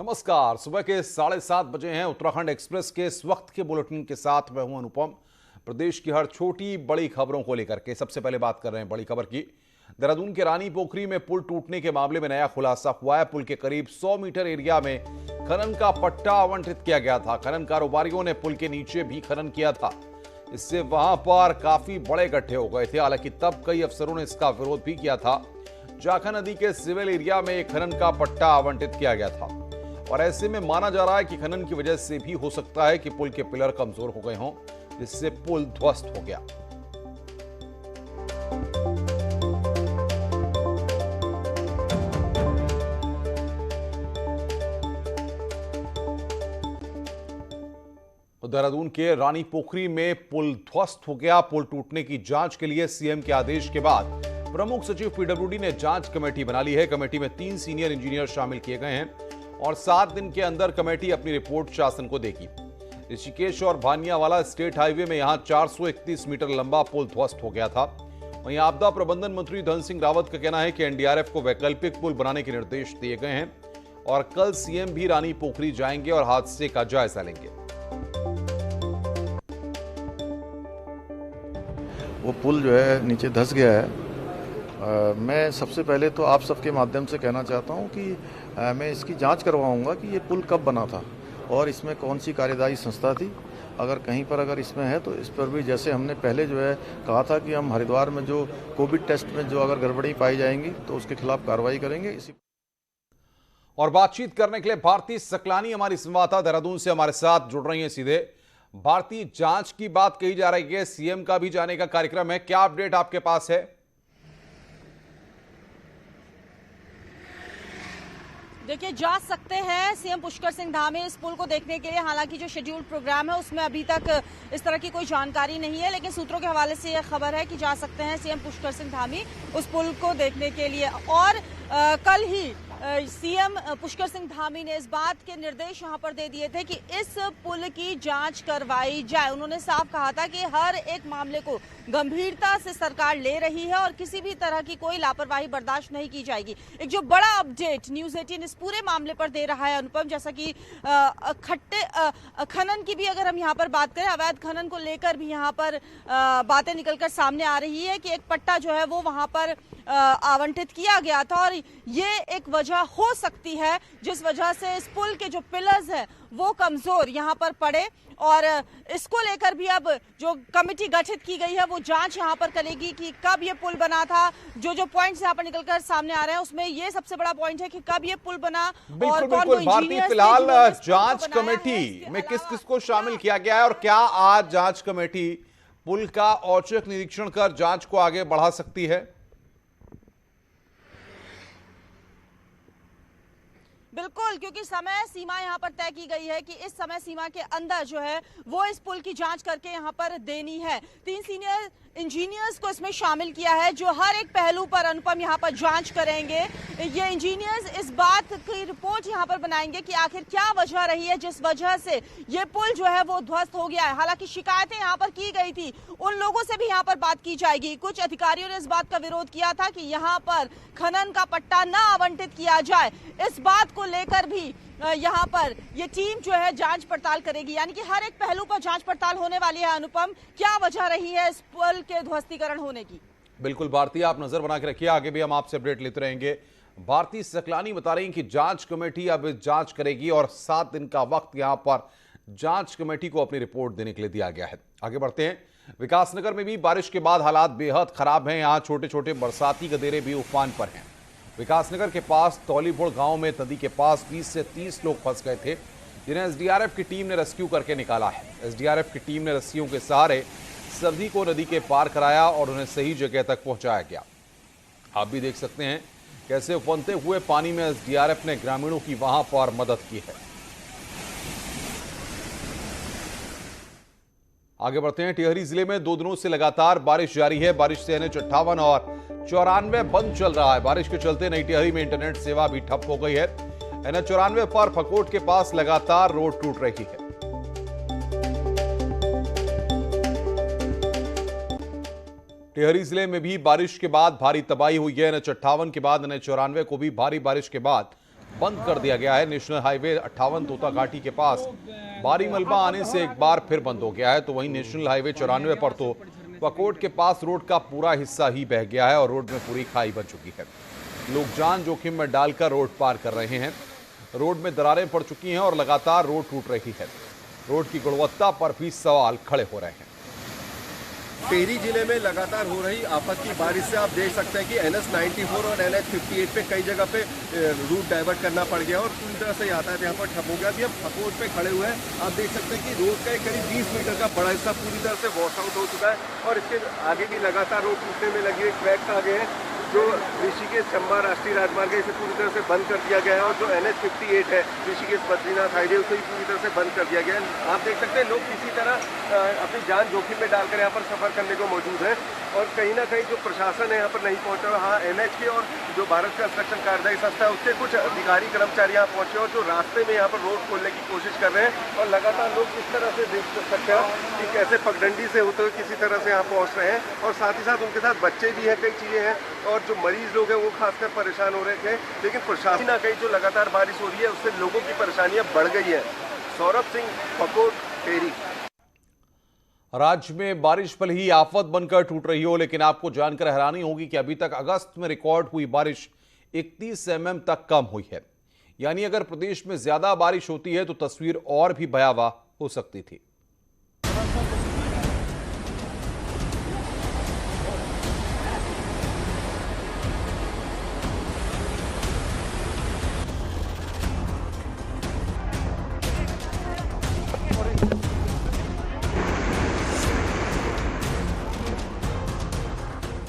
नमस्कार। सुबह के 7:30 बजे हैं। उत्तराखंड एक्सप्रेस के इस वक्त के बुलेटिन के साथ मैं हूं अनुपम। प्रदेश की हर छोटी बड़ी खबरों को लेकर के सबसे पहले बात कर रहे हैं बड़ी खबर की। देहरादून के रानी पोखरी में पुल टूटने के मामले में नया खुलासा हुआ है। पुल के करीब 100 मीटर एरिया में खनन का पट्टा आवंटित किया गया था। खनन कारोबारियों ने पुल के नीचे भी खनन किया था। इससे वहां पर काफी बड़े गड्ढे हो गए थे। हालांकि तब कई अफसरों ने इसका विरोध भी किया था। जाखा नदी के सिविल एरिया में एक खनन का पट्टा आवंटित किया गया था और ऐसे में माना जा रहा है कि खनन की वजह से भी हो सकता है कि पुल के पिलर कमजोर हो गए हों, जिससे पुल ध्वस्त हो गया। देहरादून के रानी पोखरी में पुल ध्वस्त हो गया। पुल टूटने की जांच के लिए सीएम के आदेश के बाद प्रमुख सचिव पीडब्ल्यूडी ने जांच कमेटी बना ली है। कमेटी में 3 सीनियर इंजीनियर शामिल किए गए हैं और 7 दिन के अंदर कमेटी अपनी रिपोर्ट शासन को देगी। ऋषिकेश और भानियावाला स्टेट हाईवे में यहां 431 मीटर लंबा पुल ध्वस्त हो गया था। वहीं आपदा प्रबंधन मंत्री धन सिंह रावत का कहना है कि एनडीआरएफ को वैकल्पिक पुल बनाने के निर्देश दिए गए हैं और कल सीएम भी रानी पोखरी जाएंगे और हादसे का जायजा लेंगे। वो पुल जो है नीचे धंस गया है। मैं सबसे पहले तो आप सबके माध्यम से कहना चाहता हूं कि मैं इसकी जांच करवाऊंगा कि ये पुल कब बना था और इसमें कौन सी कार्यदायी संस्था थी। अगर कहीं पर अगर इसमें है तो इस पर भी, जैसे हमने पहले जो है कहा था कि हम हरिद्वार में जो कोविड टेस्ट में जो अगर गड़बड़ी पाई जाएंगी तो उसके खिलाफ कार्रवाई करेंगे। इसी और बातचीत करने के लिए भारती सकलानी हमारी संवाददाता देहरादून से हमारे साथ जुड़ रही हैं सीधे। भारतीय, जांच की बात कही जा रही है, सीएम का भी जाने का कार्यक्रम है, क्या अपडेट आपके पास है? देखिए, जा सकते हैं सीएम पुष्कर सिंह धामी इस पुल को देखने के लिए। हालांकि जो शेड्यूल्ड प्रोग्राम है उसमें अभी तक इस तरह की कोई जानकारी नहीं है, लेकिन सूत्रों के हवाले से यह खबर है कि जा सकते हैं सीएम पुष्कर सिंह धामी उस पुल को देखने के लिए। और कल ही सीएम पुष्कर सिंह धामी ने इस बात के निर्देश यहां पर दे दिए थे कि इस पुल की जांच करवाई जाए। उन्होंने साफ कहा था कि हर एक मामले को गंभीरता से सरकार ले रही है और किसी भी तरह की कोई लापरवाही बर्दाश्त नहीं की जाएगी। एक जो बड़ा अपडेट न्यूज़ 18 इस पूरे मामले पर दे रहा है अनुपम, जैसा कि खनन की भी अगर हम यहाँ पर बात करें, अवैध खनन को लेकर भी यहाँ पर बातें निकलकर सामने आ रही है कि एक पट्टा जो है वो वहां पर आवंटित किया गया था और ये एक वजह हो सकती है जिस वजह से इस पुल के जो पिलर्स हैं वो कमजोर यहाँ पर पड़े। और इसको लेकर भी अब जो कमेटी गठित की गई है वो जांच यहाँ पर करेगी कि कब ये पुल बना था। जो पॉइंट्स यहाँ पर निकलकर सामने आ रहे हैं उसमें ये सबसे बड़ा पॉइंट है कि कब ये पुल बना और कौन भारतीय, फिलहाल जांच कमेटी में किस किस को शामिल किया गया है और क्या आज जांच कमेटी पुल का औचक निरीक्षण कर जांच को आगे बढ़ा सकती है? बिल्कुल, क्योंकि समय सीमा यहाँ पर तय की गई है कि इस समय सीमा के अंदर जो है वो इस पुल की जांच करके यहाँ पर देनी है। 3 सीनियर इंजीनियर्स को इसमें शामिल किया है जो हर एक पहलू पर अनुपम यहाँ पर जांच करेंगे। ये इंजीनियर्स इस बात की रिपोर्ट यहाँ पर बनाएंगे कि आखिर क्या वजह रही है जिस वजह से ये पुल जो है वो ध्वस्त हो गया है। हालांकि शिकायतें यहाँ पर की गई थी, उन लोगों से भी यहाँ पर बात की जाएगी। कुछ अधिकारियों ने इस बात का विरोध किया था कि यहाँ पर खनन का पट्टा न आवंटित किया जाए। इस बात को लेकर भी यहाँ पर ये टीम जो है जांच पड़ताल करेगी, यानी कि हर एक पहलू पर जांच पड़ताल होने वाली है। अनुपम, क्या वजह रही है इस पुल के ध्वस्तीकरण होने की? बिल्कुल भारतीय, आप नजर बना के रखिए, आगे भी हम आपसे अपडेट लेते रहेंगे। भारतीय सकलानी बता रही कि जांच कमेटी अब जांच करेगी और 7 दिन का वक्त यहां पर जांच कमेटी को अपनी रिपोर्ट देने के लिए दिया गया है। आगे बढ़ते हैं। विकासनगर में भी बारिश के बाद हालात बेहद खराब हैं। यहाँ छोटे छोटे बरसाती गदेरे भी उफान पर हैं। विकासनगर के पास तौलीबुड़ गांव में नदी के पास 20 से 30 लोग फंस गए थे, जिन्हें एसडीआरएफ की टीम ने रेस्क्यू करके निकाला है। एसडीआरएफ की टीम ने रस्सियों के सहारे सभी को नदी के पार कराया और उन्हें सही जगह तक पहुंचाया गया। आप भी देख सकते हैं कैसे उफनते हुए पानी में एसडीआरएफ ने ग्रामीणों की वहां पर मदद की है। आगे बढ़ते हैं। टिहरी जिले में 2 दिनों से लगातार बारिश जारी है। बारिश से NH 58 और 94 बंद चल रहा है। बारिश के चलते नई टिहरी में इंटरनेट सेवा भी ठप हो गई है। NH 94 पर फकोट के पास लगातार रोड टूट रही है। टिहरी जिले में भी बारिश के बाद भारी तबाही हुई है। NH 58 के बाद NH 94 को भी भारी बारिश के बाद बंद कर दिया गया है। नेशनल हाईवे 58 तोता घाटी के पास भारी मलबा आने से एक बार फिर बंद हो गया है। तो वहीं नेशनल हाईवे 94 पर तो पकोट के पास रोड का पूरा हिस्सा ही बह गया है और रोड में पूरी खाई बन चुकी है। लोग जान जोखिम में डालकर रोड पार कर रहे हैं। रोड में दरारें पड़ चुकी हैं और लगातार रोड टूट रही है। रोड की गुणवत्ता पर भी सवाल खड़े हो रहे हैं। टिहरी जिले में लगातार हो रही आफत की बारिश से आप देख सकते हैं कि NH 94 और NH 58 पे कई जगह पे रूट डाइवर्ट करना पड़ गया और पूरी तरह से यातायात यहाँ पर ठप हो गया। अभी हम फकोट पे खड़े हुए हैं, आप देख सकते हैं कि रोड का करीब 20 मीटर का बड़ा हिस्सा पूरी तरह से वॉश आउट हो चुका है और इसके आगे भी लगातार रोड टूटने में लगी है। ट्रैक्स आगे हैं जो ऋषिकेश चंबा राष्ट्रीय राजमार्ग है, इसे पूरी तरह से बंद कर दिया गया है और जो NH 58 है ऋषिकेश बद्रीनाथ हाईवे, उसे भी पूरी तरह से बंद कर दिया गया है। आप देख सकते हैं लोग किसी तरह अपनी जान जोखिम में डालकर यहाँ पर सफर करने को मौजूद है और कहीं ना कहीं जो प्रशासन है यहाँ पर नहीं पहुँचा। हाँ, NH के और जो भारत कंस्ट्रक्शन कार्यदायी संस्था है उसके कुछ अधिकारी कर्मचारी यहाँ पहुँचे और जो रास्ते में यहाँ पर रोड खोलने की कोशिश कर रहे हैं और लगातार लोग इस तरह से देख सकते हैं कि कैसे पगडंडी से होते हुए किसी तरह से यहाँ पहुँच रहे हैं और साथ ही साथ उनके साथ बच्चे भी हैं, कई चीज़ें हैं और जो मरीज लोग हैं वो खासकर परेशान हो रहे थे। लेकिन प्रशासन ना कहीं जो लगातार बारिश हो रही है उससे लोगों की परेशानियां बढ़ गई है। सौरभ सिंह, पकोट, टिहरी। राज्य में बारिश भले ही आफत बनकर टूट रही हो, लेकिन आपको जानकर हैरानी होगी कि अभी तक अगस्त में रिकॉर्ड हुई बारिश 31 mm तक कम हुई है। यानी अगर प्रदेश में ज्यादा बारिश होती है तो तस्वीर और भी भयावह हो सकती थी।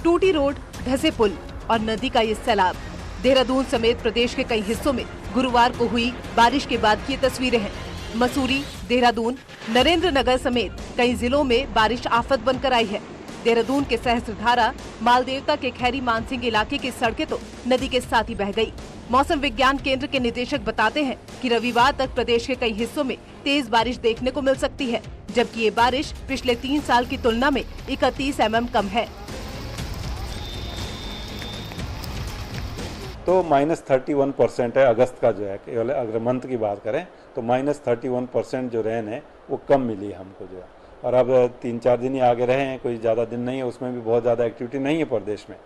टूटी रोड, धंसे पुल और नदी का ये सैलाब। देहरादून समेत प्रदेश के कई हिस्सों में गुरुवार को हुई बारिश के बाद की तस्वीरें हैं। मसूरी, देहरादून, नरेंद्र नगर समेत कई जिलों में बारिश आफत बनकर आई है। देहरादून के सहस्त्रधारा, मालदेवता के खैरी मानसिंह इलाके की सड़कें तो नदी के साथ ही बह गई। मौसम विज्ञान केंद्र के निदेशक बताते हैं कि रविवार तक प्रदेश के कई हिस्सों में तेज बारिश देखने को मिल सकती है, जबकि ये बारिश पिछले 3 साल की तुलना में 31 mm कम है। तो -31% है अगस्त का जो है, केवल अगर मंथ की बात करें तो -31% जो रेन है वो कम मिली हमको जो है। और अब 3-4 दिन ही आगे रहे हैं, कोई ज़्यादा दिन नहीं है, उसमें भी बहुत ज़्यादा एक्टिविटी नहीं है प्रदेश में।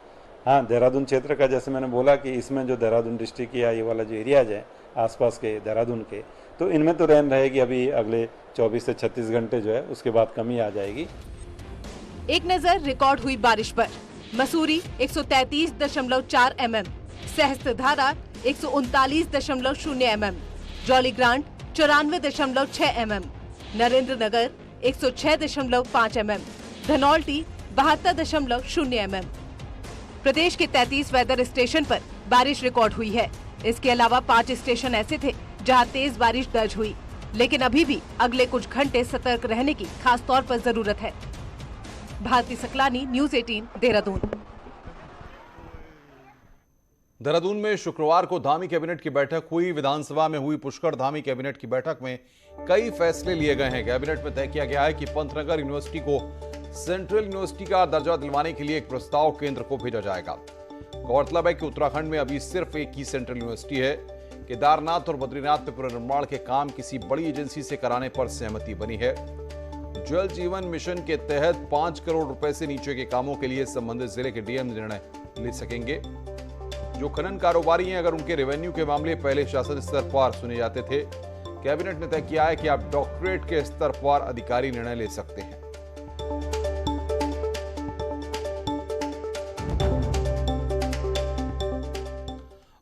हाँ, देहरादून क्षेत्र का जैसे मैंने बोला कि इसमें जो देहरादून डिस्ट्रिक्ट या ये वाला जो एरियाज है आसपास के देहरादून के, तो इनमें तो रेन रहेगी अभी अगले 24 से 36 घंटे जो है, उसके बाद कमी आ जाएगी। एक नजर रिकॉर्ड हुई बारिश पर। Mussoorie 133.4 mm, Sahastradhara 139.0 mm, Jolly Grant 94.6 mm, Narendra Nagar 106.5 mm, Dhanaulti 72.0 mm। प्रदेश के 33 वेदर स्टेशन पर बारिश रिकॉर्ड हुई है। इसके अलावा 5 स्टेशन ऐसे थे जहां तेज बारिश दर्ज हुई, लेकिन अभी भी अगले कुछ घंटे सतर्क रहने की खास तौर पर जरूरत है। भारती सकलानी, न्यूज़ 18, देहरादून। देहरादून में शुक्रवार को धामी कैबिनेट की बैठक हुई। विधानसभा में हुई पुष्कर धामी कैबिनेट की बैठक में कई फैसले लिए गए हैं। कैबिनेट में तय किया गया है कि पंतनगर यूनिवर्सिटी को सेंट्रल यूनिवर्सिटी का दर्जा दिलवाने के लिए एक प्रस्ताव केंद्र को भेजा जाएगा। गौरतलब है कि उत्तराखंड में अभी सिर्फ एक ही सेंट्रल यूनिवर्सिटी है। केदारनाथ और बद्रीनाथ में पुनर्निर्माण के काम किसी बड़ी एजेंसी से कराने पर सहमति बनी है। जल जीवन मिशन के तहत 5 करोड़ रुपए से नीचे के कामों के लिए संबंधित जिले के डीएम निर्णय ले सकेंगे। जो खनन कारोबारी हैं, अगर उनके रेवेन्यू के मामले पहले शासन स्तर पर सुने जाते थे, कैबिनेट ने तय किया है कि आप डॉक्टरेट के स्तर पर अधिकारी निर्णय ले सकते हैं।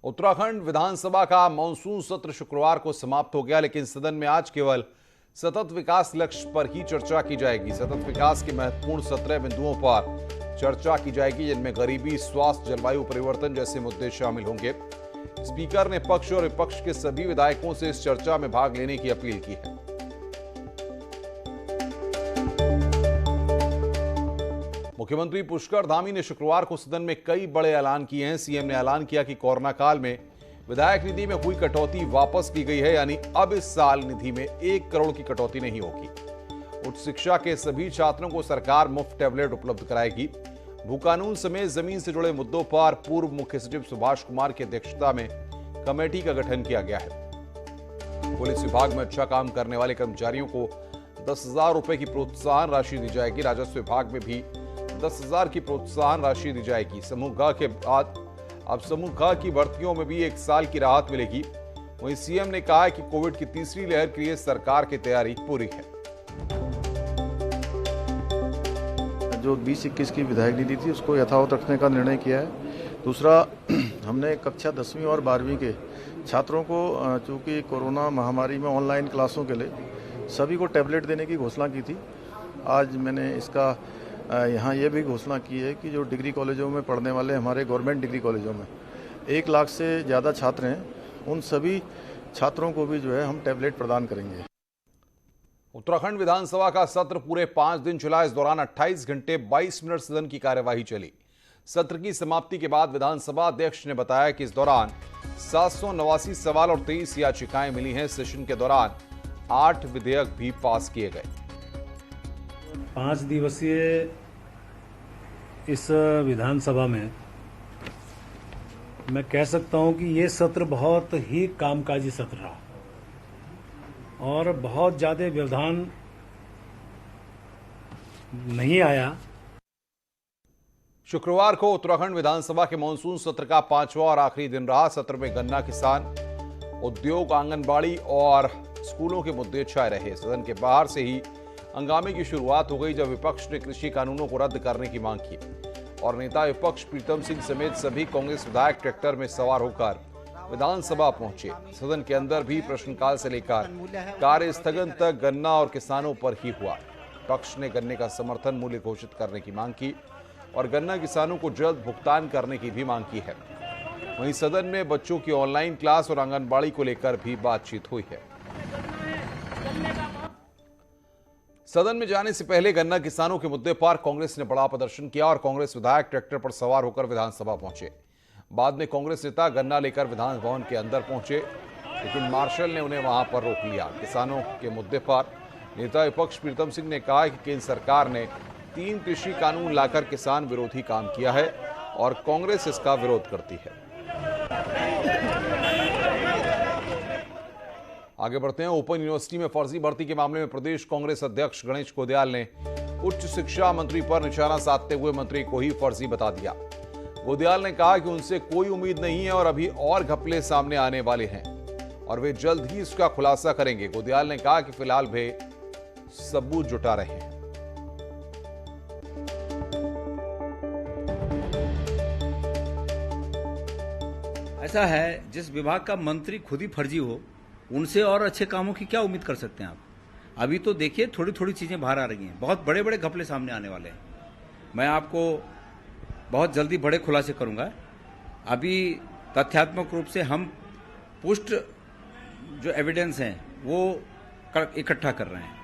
उत्तराखंड विधानसभा का मानसून सत्र शुक्रवार को समाप्त हो गया, लेकिन सदन में आज केवल सतत विकास लक्ष्य पर ही चर्चा की जाएगी। सतत विकास के महत्वपूर्ण 17 बिंदुओं पर चर्चा की जाएगी, जिनमें गरीबी, स्वास्थ्य, जलवायु परिवर्तन जैसे मुद्दे शामिल होंगे। स्पीकर ने पक्ष और विपक्ष के सभी विधायकों से इस चर्चा में भाग लेने की अपील की है। मुख्यमंत्री पुष्कर धामी ने शुक्रवार को सदन में कई बड़े ऐलान किए हैं। सीएम ने ऐलान किया कि कोरोना काल में विधायक निधि में हुई कटौती वापस की गई है, यानी अब इस साल निधि में 1 करोड़ की कटौती नहीं होगी। उच्च शिक्षा के सभी छात्रों को सरकार मुफ्त टैबलेट उपलब्ध कराएगी। भू कानून समेत जमीन से जुड़े मुद्दों पर पूर्व मुख्य सचिव सुभाष कुमार की अध्यक्षता में कमेटी का गठन किया गया है। पुलिस विभाग में अच्छा काम करने वाले कर्मचारियों को 10,000 रुपए की प्रोत्साहन राशि दी जाएगी। राजस्व विभाग में भी 10,000 की प्रोत्साहन राशि दी जाएगी। समूह ग के बाद अब समूह ख की भर्तियों में भी 1 साल की राहत मिलेगी। वहीं सीएम ने कहा है कि कोविड की तीसरी लहर के लिए सरकार की तैयारी पूरी है। जो 20-21 की विधायक निधि थी उसको यथावत रखने का निर्णय किया है। दूसरा, हमने कक्षा 10वीं और 12वीं के छात्रों को चूँकि कोरोना महामारी में ऑनलाइन क्लासों के लिए सभी को टैबलेट देने की घोषणा की थी। आज मैंने इसका यहाँ ये भी घोषणा की है कि जो डिग्री कॉलेजों में पढ़ने वाले हमारे गवर्नमेंट डिग्री कॉलेजों में 1 लाख से ज़्यादा छात्र हैं, उन सभी छात्रों को भी जो है हम टैबलेट प्रदान करेंगे। उत्तराखंड विधानसभा का सत्र पूरे 5 दिन चला। इस दौरान 28 घंटे 22 मिनट सदन की कार्यवाही चली। सत्र की समाप्ति के बाद विधानसभा अध्यक्ष ने बताया कि इस दौरान 789 सवाल और 23 याचिकाएं मिली हैं। सेशन के दौरान 8 विधेयक भी पास किए गए। 5 दिवसीय इस विधानसभा में मैं कह सकता हूं कि ये सत्र बहुत ही कामकाजी सत्र रहा और बहुत ज्यादा व्यवधान नहीं आया। शुक्रवार को उत्तराखंड विधानसभा के मानसून सत्र का 5वां और आखिरी दिन रहा। सत्र में गन्ना किसान, उद्योग, आंगनबाड़ी और स्कूलों के मुद्दे छाए रहे। सदन के बाहर से ही हंगामे की शुरुआत हो गई जब विपक्ष ने कृषि कानूनों को रद्द करने की मांग की और नेता विपक्ष प्रीतम सिंह समेत सभी कांग्रेस विधायक ट्रैक्टर में सवार होकर विधानसभा पहुंचे। सदन के अंदर भी प्रश्नकाल से लेकर कार्य स्थगन तक गन्ना और किसानों पर ही हुआ। पक्ष ने गन्ने का समर्थन मूल्य घोषित करने की मांग की और गन्ना किसानों को जल्द भुगतान करने की भी मांग की है। वहीं सदन में बच्चों की ऑनलाइन क्लास और आंगनबाड़ी को लेकर भी बातचीत हुई है। सदन में जाने से पहले गन्ना किसानों के मुद्दे पर कांग्रेस ने बड़ा प्रदर्शन किया और कांग्रेस विधायक ट्रैक्टर पर सवार होकर विधानसभा पहुंचे। बाद में कांग्रेस नेता गन्ना लेकर विधान भवन के अंदर पहुंचे, लेकिन मार्शल ने उन्हें वहां पर रोक लिया। किसानों के मुद्दे पर नेता विपक्ष प्रीतम सिंह ने कहा कि केंद्र सरकार ने 3 कृषि कानून लाकर किसान विरोधी काम किया है और कांग्रेस इसका विरोध करती है। आगे बढ़ते हैं। ओपन यूनिवर्सिटी में फर्जी भर्ती के मामले में प्रदेश कांग्रेस अध्यक्ष गणेश गोदियाल ने उच्च शिक्षा मंत्री पर निशाना साधते हुए मंत्री को ही फर्जी बता दिया। गोदियाल ने कहा कि उनसे कोई उम्मीद नहीं है और अभी और घपले सामने आने वाले हैं और वे जल्द ही इसका खुलासा करेंगे। गोदियाल ने कहा कि फिलहाल वे सबूत जुटा रहे हैं। ऐसा है, जिस विभाग का मंत्री खुद ही फर्जी हो, उनसे और अच्छे कामों की क्या उम्मीद कर सकते हैं आप? अभी तो देखिए थोड़ी थोड़ी चीजें बाहर आ रही हैं, बहुत बड़े बड़े घपले सामने आने वाले हैं। मैं आपको बहुत जल्दी बड़े खुलासे करूंगा। अभी तथ्यात्मक रूप से हम पुष्ट जो एविडेंस हैं वो इकट्ठा कर रहे हैं।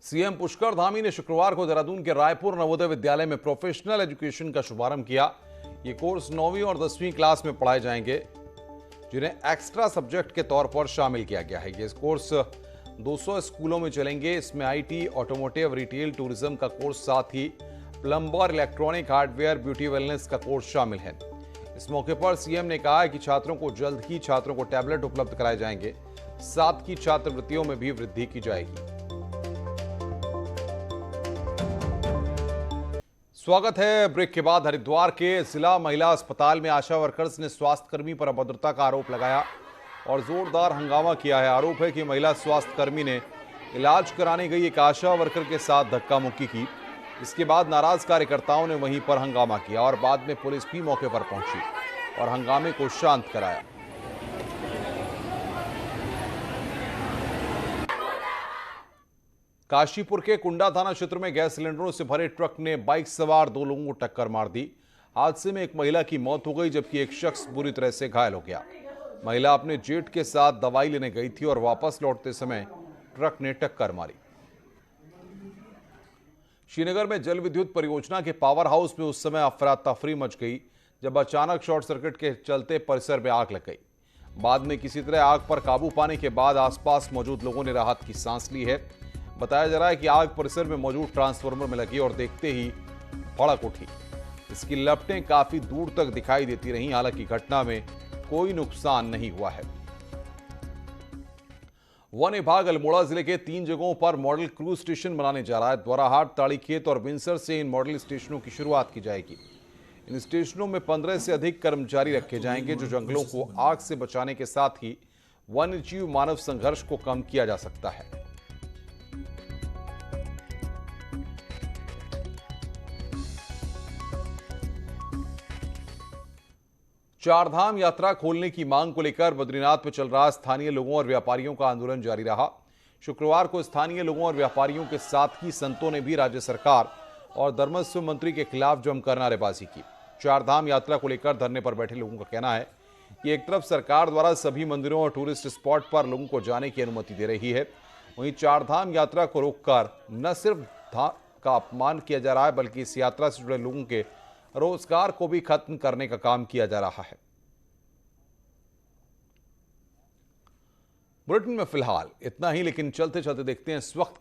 सीएम पुष्कर धामी ने शुक्रवार को देहरादून के रायपुर नवोदय विद्यालय में प्रोफेशनल एजुकेशन का शुभारंभ किया। ये कोर्स 9वीं और 10वीं क्लास में पढ़ाए जाएंगे, जिन्हें एक्स्ट्रा सब्जेक्ट के तौर पर शामिल किया गया है। ये कोर्स 200 स्कूलों में चलेंगे। इसमें आईटी, ऑटोमोटिव, रिटेल, टूरिज्म का कोर्स, साथ ही plumber, electronic, hardware, beauty wellness का कोर्स शामिल है। इस मौके पर सीएम ने कहा कि छात्रों को जल्द ही छात्रों को टैबलेट उपलब्ध कराए जाएंगे, साथ ही छात्रवृत्तियों में भी वृद्धि की जाएगी। स्वागत है। ब्रेक के बाद हरिद्वार के जिला महिला अस्पताल में आशा वर्कर्स ने स्वास्थ्यकर्मी पर अभद्रता का आरोप लगाया और जोरदार हंगामा किया है। आरोप है कि महिला स्वास्थ्यकर्मी ने इलाज कराने गई एक आशा वर्कर के साथ धक्का मुक्की की। इसके बाद नाराज कार्यकर्ताओं ने वहीं पर हंगामा किया और बाद में पुलिस भी मौके पर पहुंची और हंगामे को शांत कराया। काशीपुर के कुंडा थाना क्षेत्र में गैस सिलेंडरों से भरे ट्रक ने बाइक सवार 2 लोगों को टक्कर मार दी। हादसे में एक महिला की मौत हो गई जबकि एक शख्स बुरी तरह से घायल हो गया। महिला अपने जेठ के साथ दवाई लेने गई थी और वापस लौटते समय ट्रक ने टक्कर मारी। श्रीनगर में जल विद्युत परियोजना के पावर हाउस में उस समय अफरा तफरी मच गई जब अचानक शॉर्ट सर्किट के चलते परिसर में आग लग गई। बाद में किसी तरह आग पर काबू पाने के बाद आसपास मौजूद लोगों ने राहत की सांस ली है। बताया जा रहा है कि आग परिसर में मौजूद ट्रांसफार्मर में लगी और देखते ही भड़क उठी। इसकी लपटें काफी दूर तक दिखाई देती रहीं। हालांकि घटना में कोई नुकसान नहीं हुआ है। वन विभाग अल्मोड़ा जिले के 3 जगहों पर मॉडल क्रूज स्टेशन बनाने जा रहा है। द्वाराहाट, ताड़ीखेत और बिनसर से इन मॉडल स्टेशनों की शुरुआत की जाएगी। इन स्टेशनों में 15 से अधिक कर्मचारी रखे जाएंगे, जो जंगलों को आग से बचाने के साथ ही वन्यजीव मानव संघर्ष को कम किया जा सकता है। चारधाम यात्रा खोलने की मांग को लेकर बद्रीनाथ में चल रहा स्थानीय लोगों और व्यापारियों का आंदोलन जारी रहा। शुक्रवार को स्थानीय लोगों और व्यापारियों के साथ ही संतों ने भी राज्य सरकार और धर्मस्व मंत्री के खिलाफ जमकर नारेबाजी की। चारधाम यात्रा को लेकर धरने पर बैठे लोगों का कहना है कि एक तरफ सरकार द्वारा सभी मंदिरों और टूरिस्ट स्पॉट पर लोगों को जाने की अनुमति दे रही है, वहीं चारधाम यात्रा को रोककर न सिर्फ धाम का अपमान किया जा रहा है, बल्कि इस यात्रा से जुड़े लोगों के रोजगार को भी खत्म करने का काम किया जा रहा है। बुलेटिन में फिलहाल इतना ही, लेकिन चलते चलते देखते हैं इस वक्त